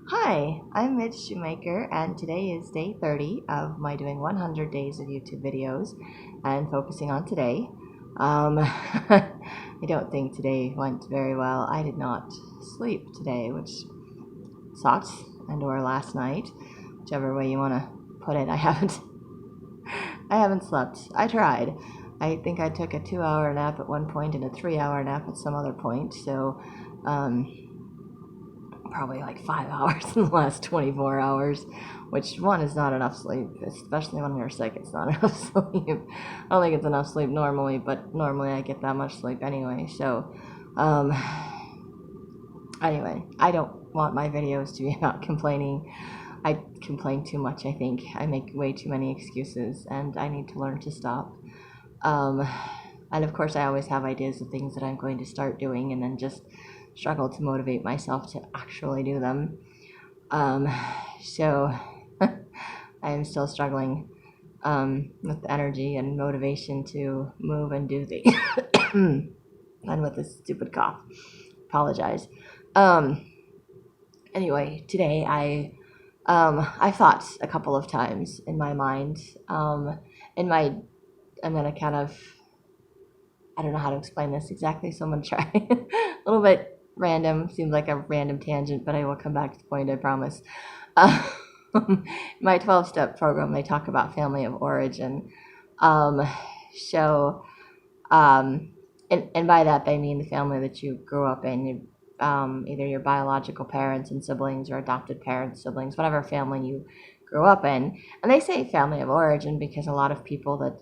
Hi, I'm Midge Shoemaker, and today is day 30 of my doing 100 days of YouTube videos and focusing on today. I don't think today went very well. I did not sleep today, which sucked, and/or last night, whichever way you want to put it. I haven't slept. I tried. I think I took a 2-hour nap at one point and a 3-hour nap at some other point, so um, probably like 5 hours in the last 24 hours, which one is not enough sleep, especially when you're sick. It's not enough sleep. I don't think it's enough sleep normally, but normally I get that much sleep anyway. So, um, anyway, I don't want my videos to be about complaining. I complain too much, I think. I make way too many excuses, and I need to learn to stop. Um, and of course, I always have ideas of things that I'm going to start doing, and then just struggle to motivate myself to actually do them. Um, so I am still struggling with the energy and motivation to move and do things. And with this stupid cough. Apologize. Um, anyway, today I thought a couple of times in my mind. In my I'm gonna kind of I don't know how to explain this exactly, so I'm gonna try. A little bit random, seems like a random tangent, but I will come back to the point, I promise. Uh, my 12-step program, they talk about family of origin. Um, so, and by that they mean the family that you grew up in, either your biological parents and siblings or adopted parents, siblings, whatever family you grew up in. And they say family of origin because a lot of people that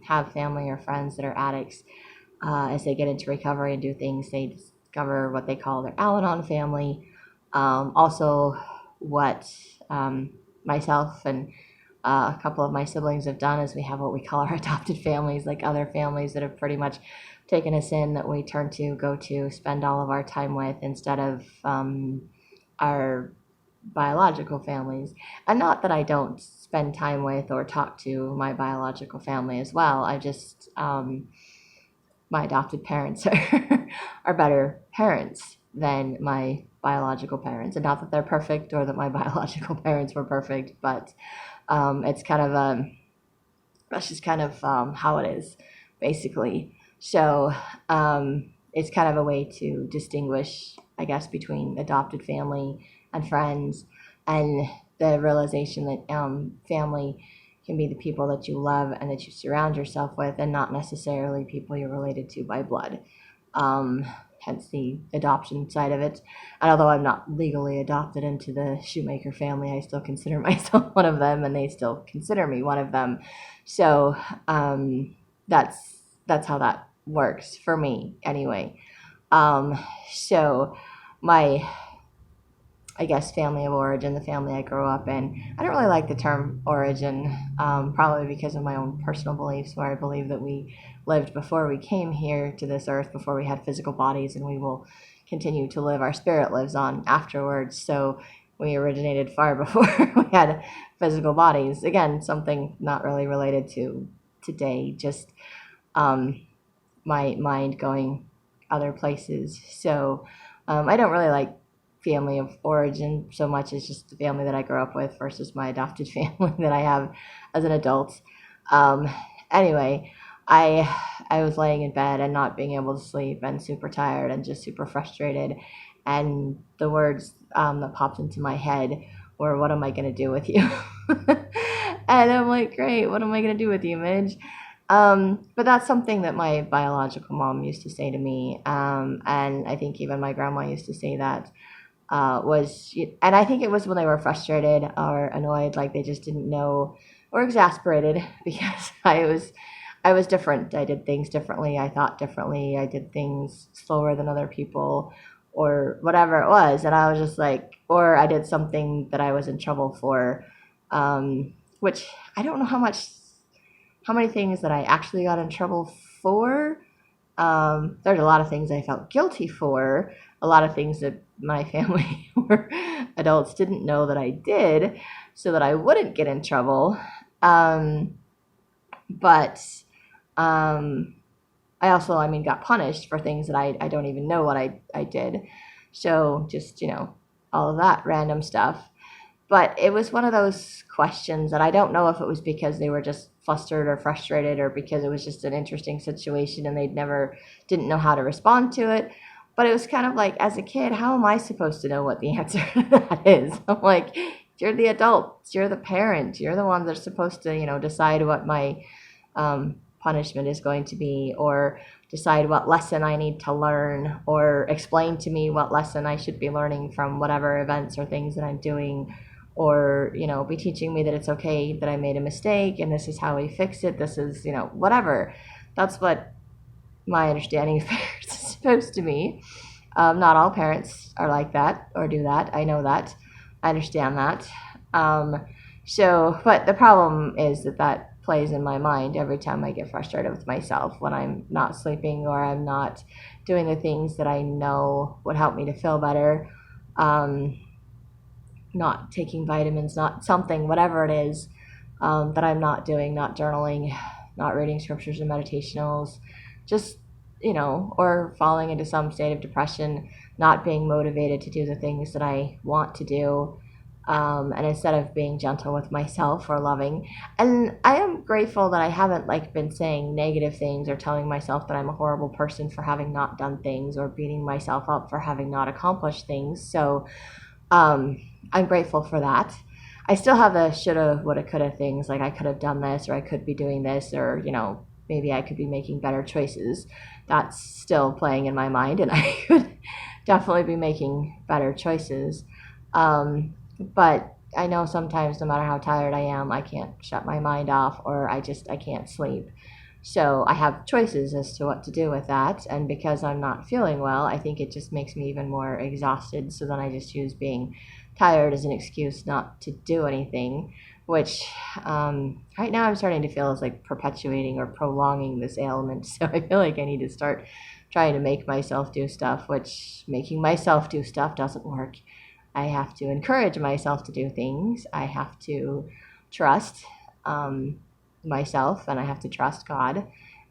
have family or friends that are addicts, as they get into recovery and do things, they discover what they call their Al-Anon family. Also, what myself and a couple of my siblings have done is we have what we call our adopted families, like other families that have pretty much taken us in, that we turn to, go to, spend all of our time with instead of our biological families. And not that I don't spend time with or talk to my biological family as well. I just my adopted parents are better parents than my biological parents. And not that they're perfect or that my biological parents were perfect, but it's kind of that's just kind of how it is, basically. So it's kind of a way to distinguish, I guess, between adopted family and friends, and the realization that family can be the people that you love and that you surround yourself with, and not necessarily people you're related to by blood. Um, Hence the adoption side of it. And although I'm not legally adopted into the Shoemaker family, I still consider myself one of them, and they still consider me one of them. So that's how that works for me, anyway. So my I guess family of origin, the family I grew up in. I don't really like the term origin, probably because of my own personal beliefs, where I believe that we lived before we came here to this earth, before we had physical bodies, and we will continue to live. Our spirit lives on afterwards. So we originated far before we had physical bodies. Again, something not really related to today, just my mind going other places. So I don't really like family of origin so much as just the family that I grew up with versus my adopted family that I have as an adult. Um, anyway, I was laying in bed and not being able to sleep and super tired and just super frustrated. And the words that popped into my head were, "What am I going to do with you?" And I'm like, great, what am I going to do with you, Midge? But that's something that my biological mom used to say to me. And I think even my grandma used to say that, and I think it was when they were frustrated or annoyed, like they just didn't know, or exasperated because I was different. I did things differently. I thought differently. I did things slower than other people, or whatever it was. And I was just like, or I did something that I was in trouble for, which I don't know how many things that I actually got in trouble for. There's a lot of things I felt guilty for, a lot of things that my family or adults didn't know that I did, so that I wouldn't get in trouble. But I also, got punished for things that I don't even know what I did. So just, all of that random stuff. But it was one of those questions that I don't know if it was because they were just flustered or frustrated or because it was just an interesting situation and didn't know how to respond to it. But it was kind of like, as a kid, how am I supposed to know what the answer to that is? I'm like, you're the adult, you're the parent, you're the ones that are supposed to, decide what my punishment is going to be, or decide what lesson I need to learn, or explain to me what lesson I should be learning from whatever events or things that I'm doing, or be teaching me that it's okay that I made a mistake and this is how we fix it. This is whatever. That's what my understanding of parents is supposed to be. Not all parents are like that or do that. I know that. I understand that. But the problem is that plays in my mind every time I get frustrated with myself when I'm not sleeping or I'm not doing the things that I know would help me to feel better. Not taking vitamins, not something, whatever it is, that I'm not doing, not journaling, not reading scriptures and meditationals, just, or falling into some state of depression, not being motivated to do the things that I want to do. And instead of being gentle with myself or loving. And I am grateful that I haven't been saying negative things or telling myself that I'm a horrible person for having not done things or beating myself up for having not accomplished things. So I'm grateful for that. I still have the shoulda, woulda, coulda things, like I could have done this or I could be doing this or, maybe I could be making better choices. That's still playing in my mind and I could definitely be making better choices. But I know sometimes no matter how tired I am, I can't shut my mind off or I can't sleep. So I have choices as to what to do with that. And because I'm not feeling well, I think it just makes me even more exhausted. So then I just use being tired as an excuse not to do anything, which right now I'm starting to feel is like perpetuating or prolonging this ailment. So I feel like I need to start trying to make myself do stuff, which making myself do stuff doesn't work. I have to encourage myself to do things. I have to trust myself and I have to trust God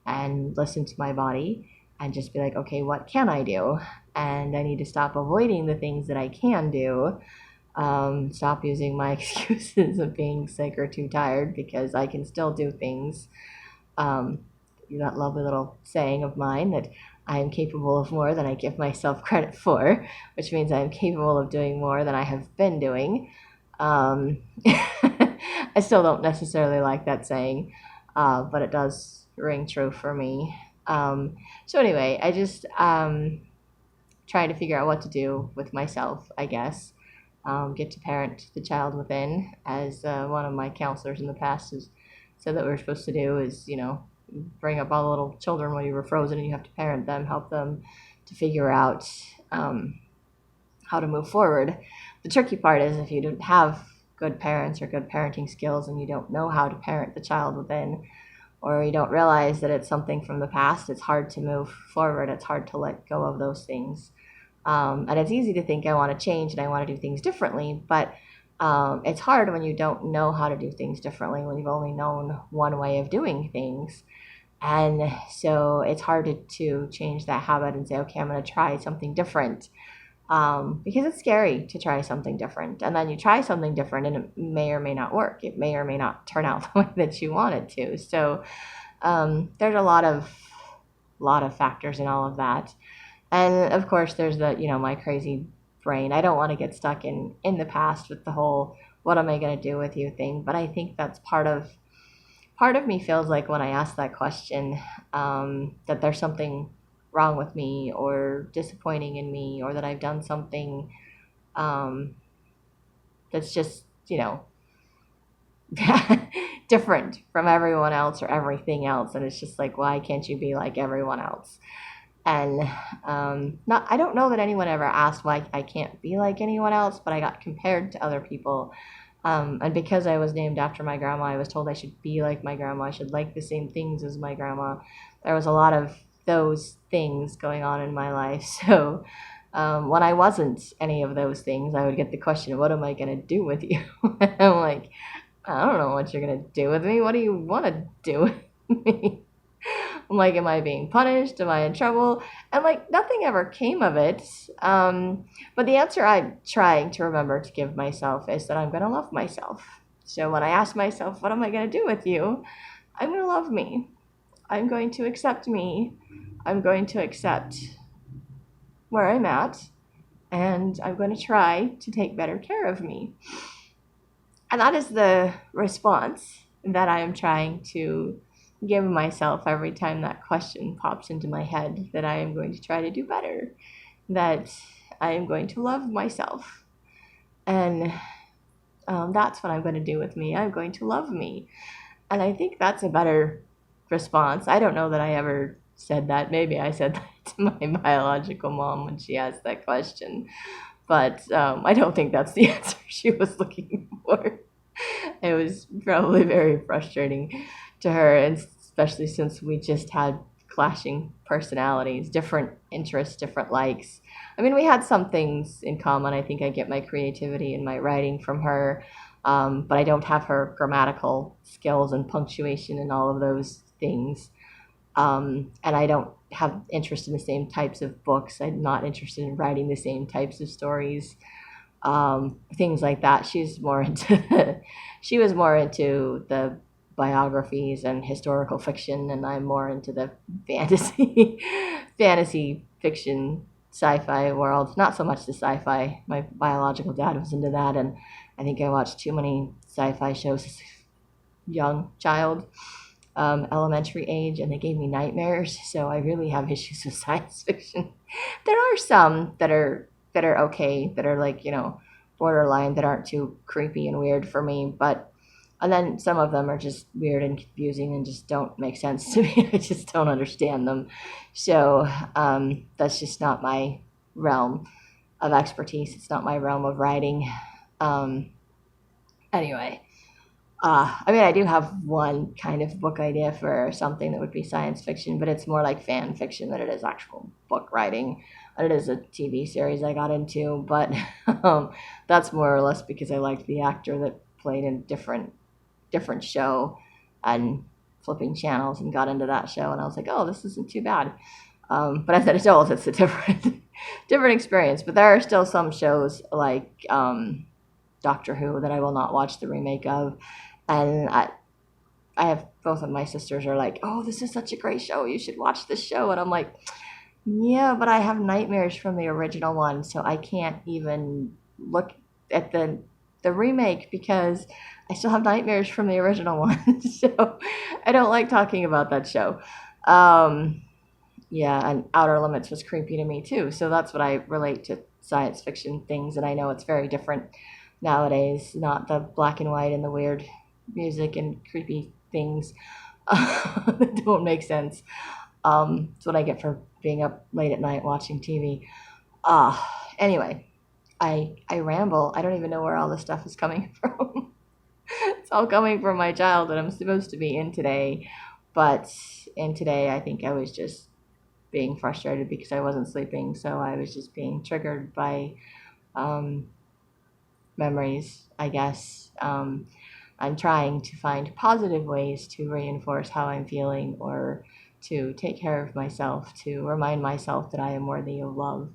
and listen to my body and just be like, okay, what can I do? And I need to stop avoiding the things that I can do. Stop using my excuses of being sick or too tired because I can still do things. That lovely little saying of mine that I am capable of more than I give myself credit for, which means I am capable of doing more than I have been doing. I still don't necessarily like that saying, but it does ring true for me. So anyway, I just trying to figure out what to do with myself, I guess. Get to parent the child within, as one of my counselors in the past has said that we're supposed to do is, bring up all the little children when you were frozen and you have to parent them, help them to figure out how to move forward. The tricky part is if you don't have good parents or good parenting skills and you don't know how to parent the child within, or you don't realize that it's something from the past, it's hard to move forward. It's hard to let go of those things. And it's easy to think I want to change and I want to do things differently, but it's hard when you don't know how to do things differently, when you've only known one way of doing things. And so it's hard to change that habit and say, okay, I'm going to try something different. Because it's scary to try something different. And then you try something different and it may or may not work. It may or may not turn out the way that you want it to. So there's a lot of factors in all of that. And of course there's my crazy brain. I don't want to get stuck in the past with the whole what am I going to do with you thing. But I think that's part of me feels like when I ask that question, that there's something wrong with me or disappointing in me, or that I've done something that's just, different from everyone else or everything else. And it's just like, why can't you be like everyone else? And I don't know that anyone ever asked why I can't be like anyone else, but I got compared to other people. And because I was named after my grandma, I was told I should be like my grandma. I should like the same things as my grandma. There was a lot of those things going on in my life. So when I wasn't any of those things, I would get the question, what am I going to do with you? I'm like, I don't know what you're going to do with me. What do you want to do with me? I'm like, am I being punished? Am I in trouble? And like nothing ever came of it. But the answer I'm trying to remember to give myself is that I'm going to love myself. So when I ask myself, what am I going to do with you? I'm going to love me. I'm going to accept me. I'm going to accept where I'm at. And I'm going to try to take better care of me. And that is the response that I am trying to give myself every time that question pops into my head, that I am going to try to do better, that I am going to love myself. And that's what I'm going to do with me. I'm going to love me. And I think that's a better response. I don't know that I ever said that. Maybe I said that to my biological mom when she asked that question. But I don't think that's the answer she was looking for. It was probably very frustrating to her, and especially since we just had clashing personalities, different interests, different likes. I mean, we had some things in common. I think I get my creativity and my writing from her, but I don't have her grammatical skills and punctuation and all of those things. And I don't have interest in the same types of books. I'm not interested in writing the same types of stories, things like that. She was more into the biographies and historical fiction, and I'm more into the fantasy, fantasy fiction, sci-fi world. Not so much the sci-fi. My biological dad was into that, and I think I watched too many sci-fi shows as a young child, elementary age, and they gave me nightmares. So I really have issues with science fiction. There are some that are okay, that are like, borderline, that aren't too creepy and weird for me, but and then some of them are just weird and confusing and just don't make sense to me. I just don't understand them. So that's just not my realm of expertise. It's not my realm of writing. Um, anyway, I mean, I do have one kind of book idea for something that would be science fiction, but it's more like fan fiction than it is actual book writing. And it is a TV series I got into, but that's more or less because I liked the actor that played in different show and flipping channels and got into that show, and I was like, oh, this isn't too bad. But as an adult, it's a different different experience. But there are still some shows like Doctor Who that I will not watch the remake of, and I have both of my sisters are like, oh, this is such a great show, you should watch this show, and I'm like, yeah, but I have nightmares from the original one, so I can't even look at the remake because I still have nightmares from the original one. So I don't like talking about that show. Um, yeah, and Outer Limits was creepy to me too. So that's what I relate to science fiction things, and I know it's very different nowadays, not the black and white and the weird music and creepy things that don't make sense. It's what I get for being up late at night watching TV. Anyway, I ramble. I don't even know where all this stuff is coming from. It's all coming from my child that I'm supposed to be in today. But in today, I think I was just being frustrated because I wasn't sleeping. So I was just being triggered by um, memories, I guess. I'm trying to find positive ways to reinforce how I'm feeling, or to take care of myself, to remind myself that I am worthy of love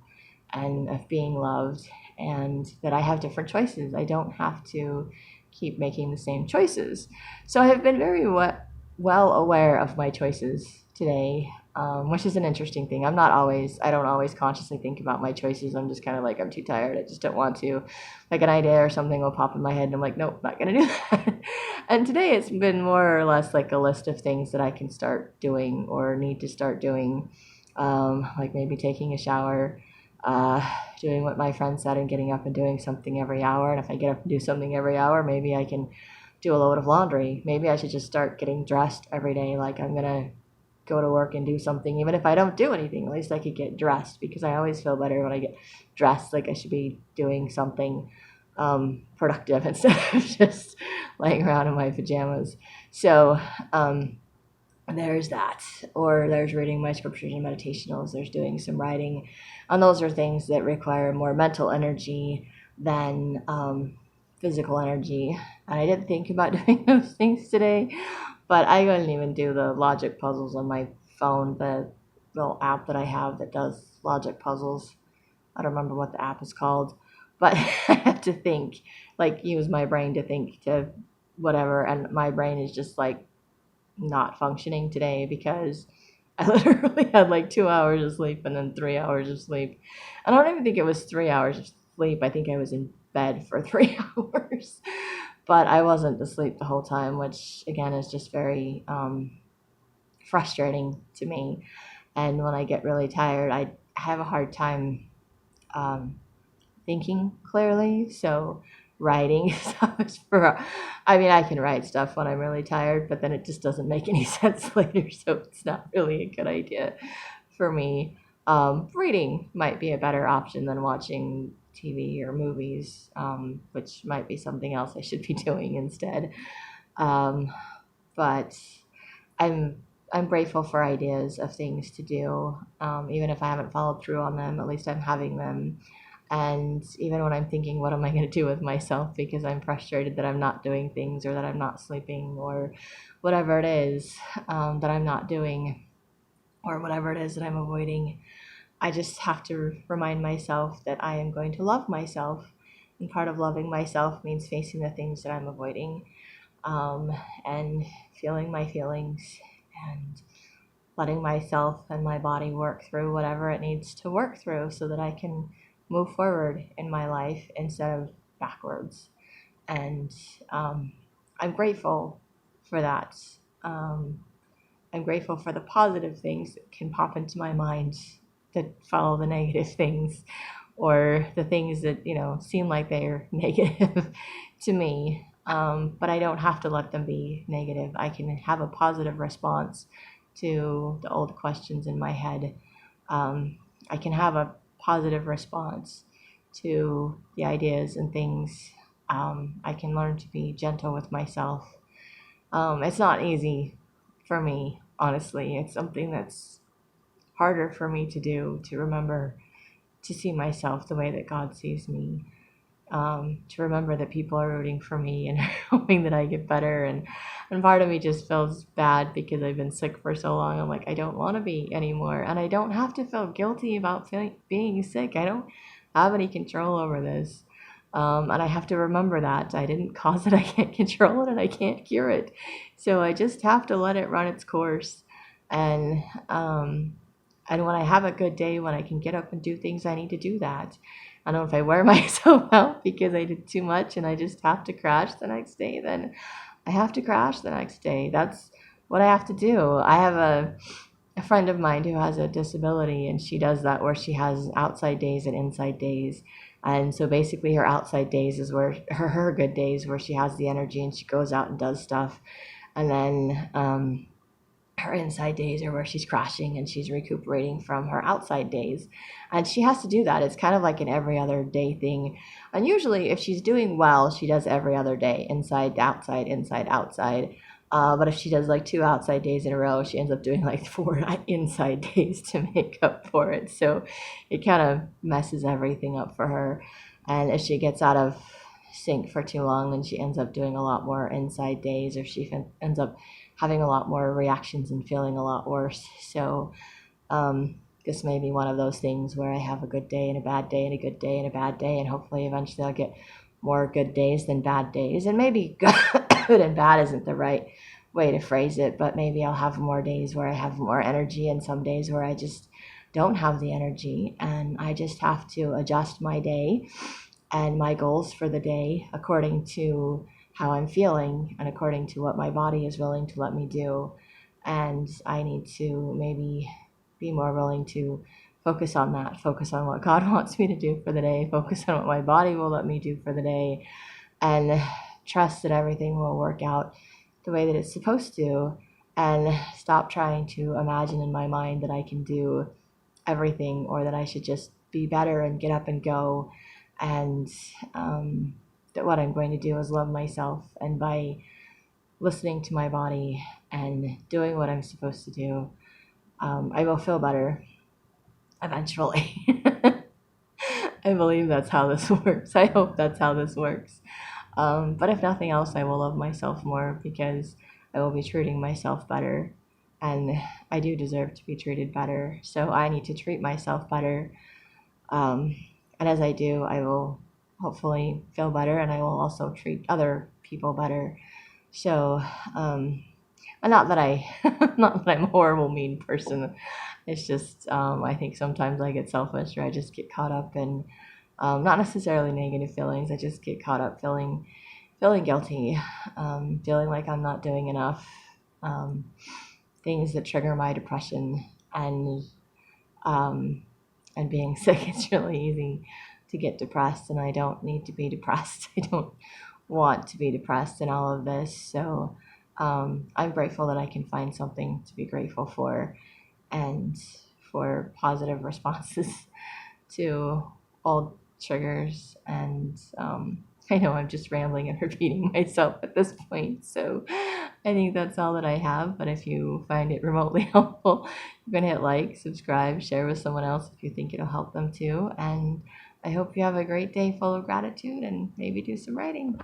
and of being loved, and that I have different choices. I don't have to keep making the same choices. So I have been very well aware of my choices today, which is an interesting thing. I don't always consciously think about my choices. I'm just kind of like, I'm too tired. I just don't want to. Like an idea or something will pop in my head and I'm like, nope, not going to do that. And today it's been more or less like a list of things that I can start doing or need to start doing. Like maybe taking a shower, doing what my friend said, and getting up and doing something every hour. And if I get up and do something every hour, maybe I can do a load of laundry. Maybe I should just start getting dressed every day. Like I'm going to go to work and do something. Even if I don't do anything, at least I could get dressed, because I always feel better when I get dressed. Like I should be doing something productive instead of just laying around in my pajamas. So there's that. Or there's reading my scriptures and meditationals. There's doing some writing. And those are things that require more mental energy than physical energy. And I didn't think about doing those things today, but I couldn't even do the logic puzzles on my phone, the little app that I have that does logic puzzles. I don't remember what the app is called, but I have to think, like, use my brain to think to whatever, and my brain is just like not functioning today because I literally had like 2 hours of sleep and then 3 hours of sleep. I don't even think it was 3 hours of sleep. I think I was in bed for 3 hours, but I wasn't asleep the whole time, which again is just very frustrating to me. And when I get really tired, I have a hard time um, thinking clearly. So writing stuff for, I mean, I can write stuff when I'm really tired, but then it just doesn't make any sense later. So it's not really a good idea for me. Reading might be a better option than watching TV or movies, which might be something else I should be doing instead. Um, but I'm I'm grateful for ideas of things to do, even if I haven't followed through on them. At least I'm having them, and even when I'm thinking, what am I going to do with myself because I'm frustrated that I'm not doing things or that I'm not sleeping or whatever it is that I'm not doing or whatever it is that I'm avoiding, I just have to remind myself that I am going to love myself. And part of loving myself means facing the things that I'm avoiding, um, and feeling my feelings and letting myself and my body work through whatever it needs to work through so that I can move forward in my life instead of backwards. And um, I'm grateful for that. Um, I'm grateful for the positive things that can pop into my mind that follow the negative things, or the things that, seem like they're negative to me. But I don't have to let them be negative. I can have a positive response to the old questions in my head. I can have a positive response to the ideas and things. I can learn to be gentle with myself. It's not easy for me, honestly. It's something that's harder for me to do, to remember to see myself the way that God sees me, to remember that people are rooting for me and hoping that I get better. And part of me just feels bad because I've been sick for so long. I'm like, I don't want to be anymore. And I don't have to feel guilty about being sick. I don't have any control over this. And I have to remember that I didn't cause it, I can't control it, and I can't cure it. So I just have to let it run its course. And um, and when I have a good day, when I can get up and do things I need to do that. I don't know if I wear myself out because I did too much and I just have to crash the next day, then I have to crash the next day. That's what I have to do. I have a friend of mine who has a disability, and she does that where she has outside days and inside days. And so basically her outside days is where her good days, where she has the energy and she goes out and does stuff. And then her inside days are where she's crashing and she's recuperating from her outside days. And she has to do that. It's kind of like an every other day thing. And usually, if she's doing well, she does every other day, inside, outside, inside, outside. But if she does like 2 outside days in a row, she ends up doing like 4 inside days to make up for it. So it kind of messes everything up for her. And if she gets out of sync for too long, then she ends up doing a lot more inside days, or she ends up having a lot more reactions and feeling a lot worse. So this may be one of those things where I have a good day and a bad day and a good day and a bad day, and hopefully eventually I'll get more good days than bad days. And maybe good and bad isn't the right way to phrase it, but maybe I'll have more days where I have more energy and some days where I just don't have the energy, and I just have to adjust my day and my goals for the day according to how I'm feeling and according to what my body is willing to let me do. And I need to maybe be more willing to focus on that, focus on what God wants me to do for the day, focus on what my body will let me do for the day, and trust that everything will work out the way that it's supposed to, and stop trying to imagine in my mind that I can do everything or that I should just be better and get up and go. And that what I'm going to do is love myself, and by listening to my body and doing what I'm supposed to do, I will feel better eventually. I believe that's how this works. I hope that's how this works. But if nothing else, I will love myself more because I will be treating myself better. and I do deserve to be treated better. So I need to treat myself better. Um, and as I do, I will hopefully feel better, and I will also treat other people better. So, and not that not that I'm a horrible, mean person. It's just I think sometimes I get selfish, or I just get caught up in not necessarily negative feelings. I just get caught up feeling guilty, feeling like I'm not doing enough. Um, Things that trigger my depression um, and being sick. It's really easy to get depressed, and I don't need to be depressed. I don't want to be depressed in all of this. So I'm grateful that I can find something to be grateful for, and for positive responses to all triggers. And I know I'm just rambling and repeating myself at this point. So I think that's all that I have. But if you find it remotely helpful, you can hit like, subscribe, share with someone else if you think it'll help them too. And I hope you have a great day full of gratitude, and maybe do some writing.